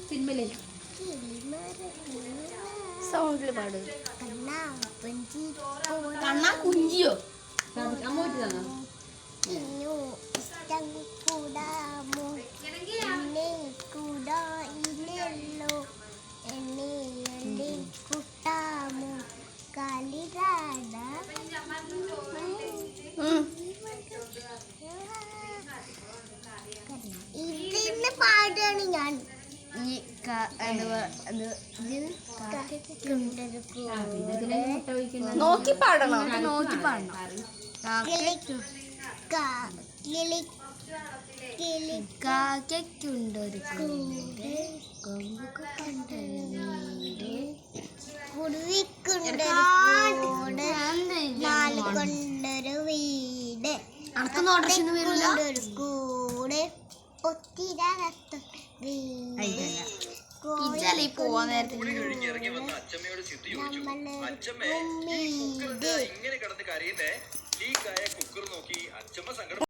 സിനിമയിലെ സൗണ്ടിൽ പാടും. കണ്ണാ കുഞ്ചിയോ അമ്മ പറ്റിയതാണോ? ഇതിന് പാടാണ് ഞാൻ നോക്കി പാടണം, നോക്കി പാടണം. കാക്കൊണ്ടൊരു കൊണ്ടൊരു വീട് കൊണ്ടൊരു കൂടെ പോവാൻ നേരത്തെ ഇങ്ങനെ കിടന്ന് കരയുന്നേ ലീക്കായ കുക്കർ നോക്കി അച്ഛമ്മ സങ്കടം